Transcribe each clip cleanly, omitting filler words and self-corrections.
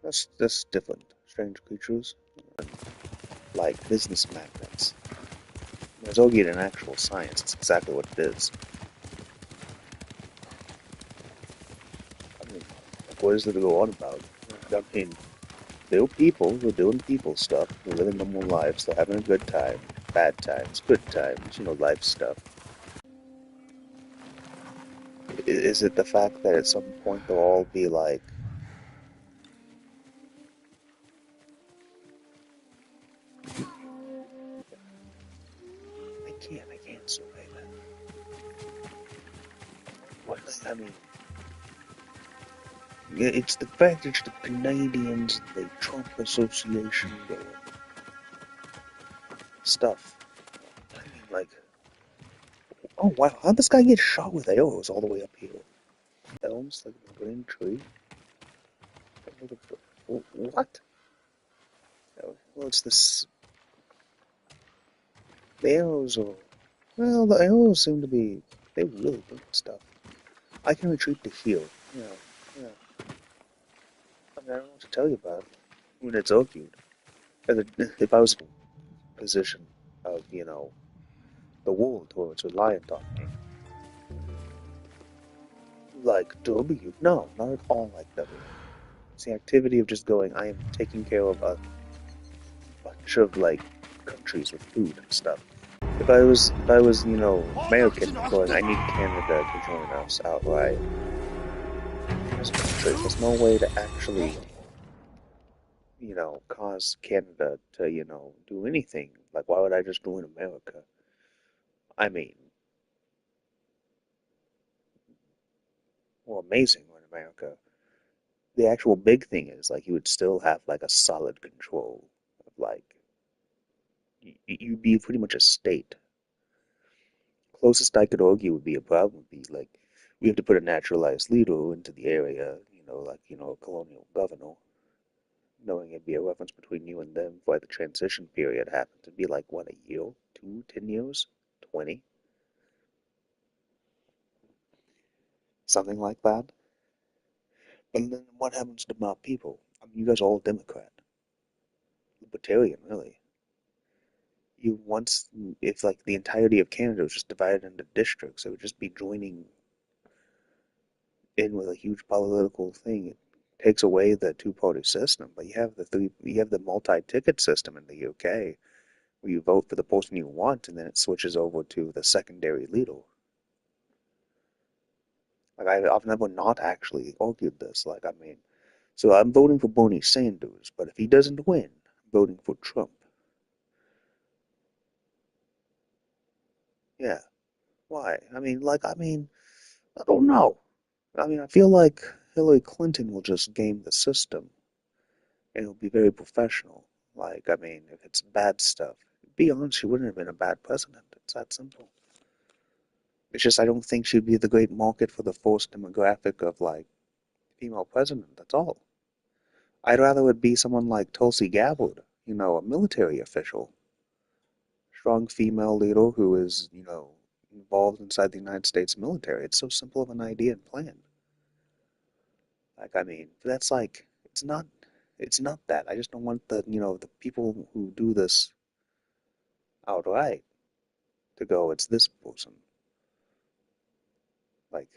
That's different. Strange creatures, like business magnets. There's Ogi in actual science. It's exactly what it is. I mean, like, what is there to go on about? I mean, they're people who are doing people stuff. They're living normal lives. They're having a good time, bad times, good times. Life stuff. Is it the fact that at some point they'll all be like, I can't survey that. What? I mean, yeah, it's the fact it's the Canadians, the Trump Association, the stuff. I mean, like, oh wow, how'd this guy get shot with arrows all the way up here? Elms, like a green tree? What? Oh, well, it's this. The arrows are. Well, the arrows seem to be. They really good stuff. I can retreat to heal. Yeah, yeah. I mean, I don't know what to tell you about it. When it's argued. If I was in a position of, the world where it's reliant on me, like W. No, not at all like W. It's the activity of just going, I am taking care of a bunch of, like, countries with food and stuff. If I was, American, going, I need Canada to join us outright. As a country, there's no way to actually, cause Canada to, do anything. Like, why would I just join America? I mean, well, amazing when America. The actual big thing is, like, you would still have, like, a solid control of, like, you'd be pretty much a state. Closest I could argue would be a problem would be, like, we have to put a naturalized leader into the area, like, a colonial governor, knowing it'd be a reference between you and them for the transition period happened to be like, what, a year? 10 years? 20? Something like that. But then what happens to my people? I mean, you guys are all Democrat. Libertarian, really. You once, if like the entirety of Canada was just divided into districts, it would just be joining in with a huge political thing. It takes away the two-party system, but you have the multi-ticket system in the UK, where you vote for the person you want, and then it switches over to the secondary leader. Like I've never not actually argued this. Like I mean, so I'm voting for Bernie Sanders, but if he doesn't win, I'm voting for Trump. Yeah, why? I don't know. I mean, I feel like Hillary Clinton will just game the system, and it'll be very professional. Like, I mean, if it's bad stuff, to be honest, she wouldn't have been a bad president. It's that simple. It's just I don't think she'd be the great market for the forced demographic of like female president. That's all. I'd rather it be someone like Tulsi Gabbard, a military official, strong female leader who is, involved inside the United States military. It's so simple of an idea and plan. Like, I mean, that's like, it's not that. I just don't want the people who do this outright to go, it's this person. Like,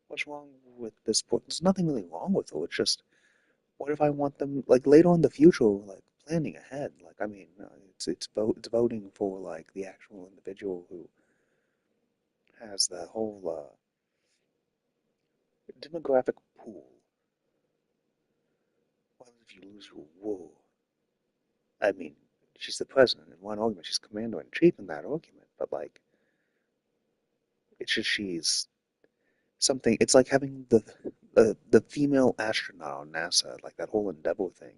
what's wrong with this person? There's nothing really wrong with it. It's just, what if I want them, like, later on in the future, like, planning ahead? Like, I mean, it's voting for, like, the actual individual who has the whole demographic pool. What if you lose your war? I mean, she's the president in one argument. She's commander in chief in that argument. But like, it's just she's something. It's like having the female astronaut on NASA, like that whole Endeavor thing.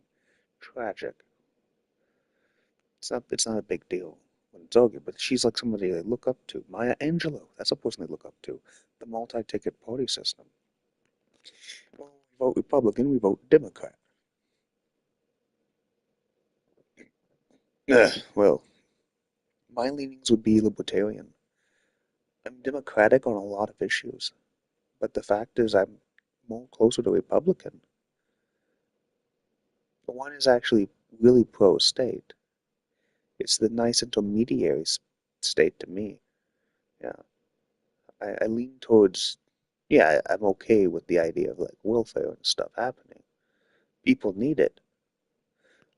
Tragic. It's not a big deal when it's argued, but she's like somebody they look up to. Maya Angelou. That's a person they look up to. The multi-ticket party system. Well, we vote Republican. We vote Democrat. Well, my leanings would be libertarian. I'm democratic on a lot of issues, but the fact is I'm more closer to Republican. but one is actually really pro-state. It's the nice intermediary state to me. Yeah, I lean towards, yeah, I'm okay with the idea of like welfare and stuff happening. People need it.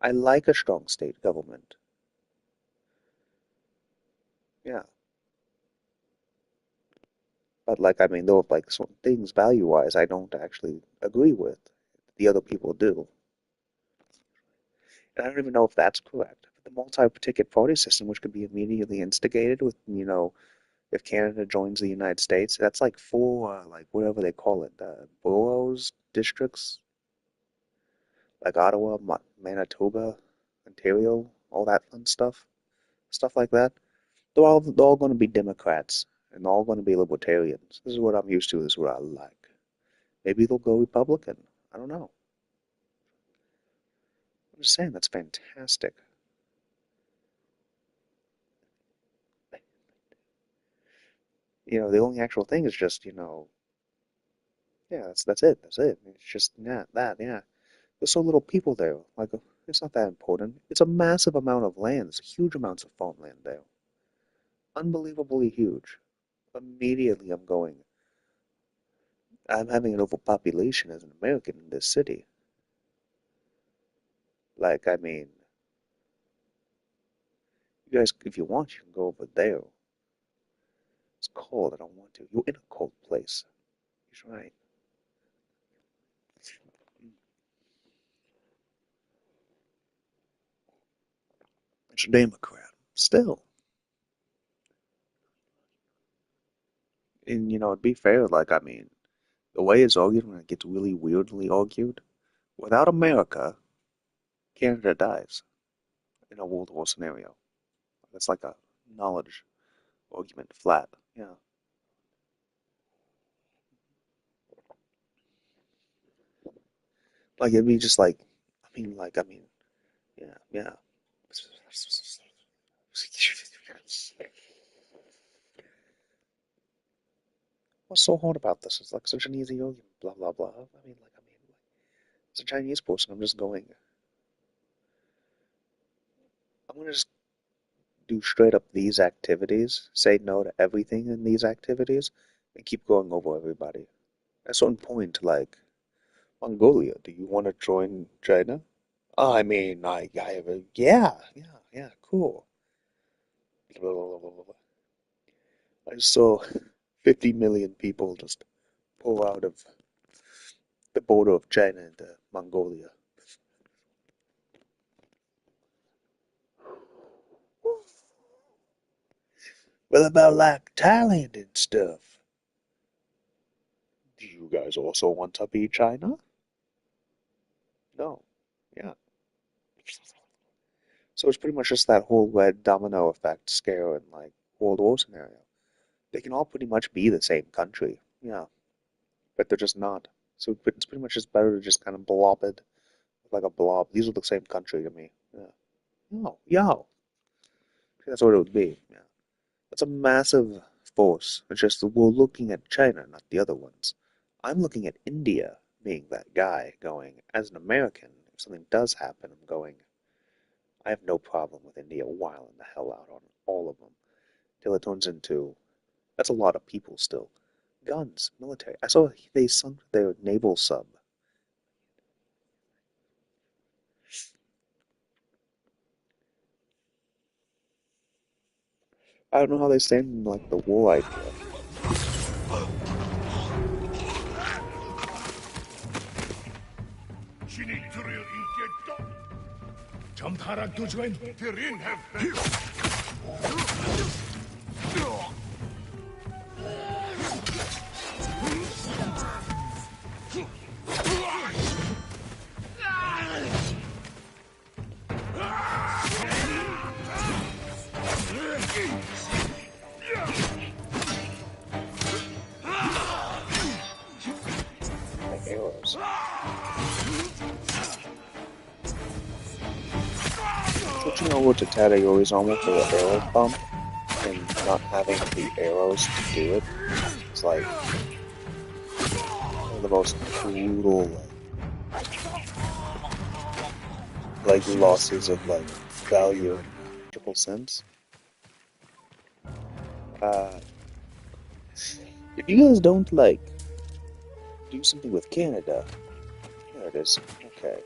I like a strong state government. Yeah, but like, I mean, though, like certain things value-wise, I don't actually agree with. The other people do. And I don't even know if that's correct. The multi-ticket party system, which could be immediately instigated with, if Canada joins the United States, that's like four, like whatever they call it, boroughs, districts, like Ottawa, Manitoba, Ontario, all that fun stuff like that. They're all going to be Democrats, and they're all going to be libertarians. This is what I'm used to. This is what I like. Maybe they'll go Republican. I don't know. I'm just saying that's fantastic. The only actual thing is just, yeah, that's it. That's it. It's just yeah. There's so little people there. Like, it's not that important. It's a massive amount of land. It's huge amounts of farmland there. Unbelievably huge. Immediately I'm going. I'm having an overpopulation as an American in this city. Like, I mean, you guys, if you want, you can go over there. It's cold. I don't want to. You're in a cold place. He's right. It's a Democrat. Still. And, to be fair, like, I mean, the way it's argued when it gets really weirdly argued, without America, Canada dies in a World War scenario. That's like a knowledge argument flat. Yeah. Like it'd be just like, yeah, yeah. What's so hard about this? It's like such an easy argument, blah blah blah. As a Chinese person, I'm just going. I'm gonna just do straight up these activities, say no to everything in these activities, and keep going over everybody. At a certain point, like Mongolia, do you want to join China? I mean, I have a, yeah, yeah, yeah, cool. I saw 50 million people just pour out of the border of China into Mongolia. What about like Thailand and stuff? Do you guys also want to be China? No. Yeah. So it's pretty much just that whole red domino effect scare and like World War scenario. They can all pretty much be the same country. Yeah. But they're just not. So it's pretty much just better to just kind of blob it like a blob. These are the same country to me. Yeah. No. Yo. That's what it would be. Yeah. That's a massive force. It's just we're looking at China, not the other ones. I'm looking at India being that guy going, as an American, if something does happen, I'm going, I have no problem with India wiling the hell out on all of them. Till it turns into, that's a lot of people still. Guns, military. I saw they sunk their naval sub. I don't know how they stand in like the war idea. Like arrows. Switching over to Tadayori's armor for the arrow pump and not having the arrows to do it is like one of the most brutal. like losses of like value in triple cents. Uh, if you guys don't like do something with Canada, there it is. Okay.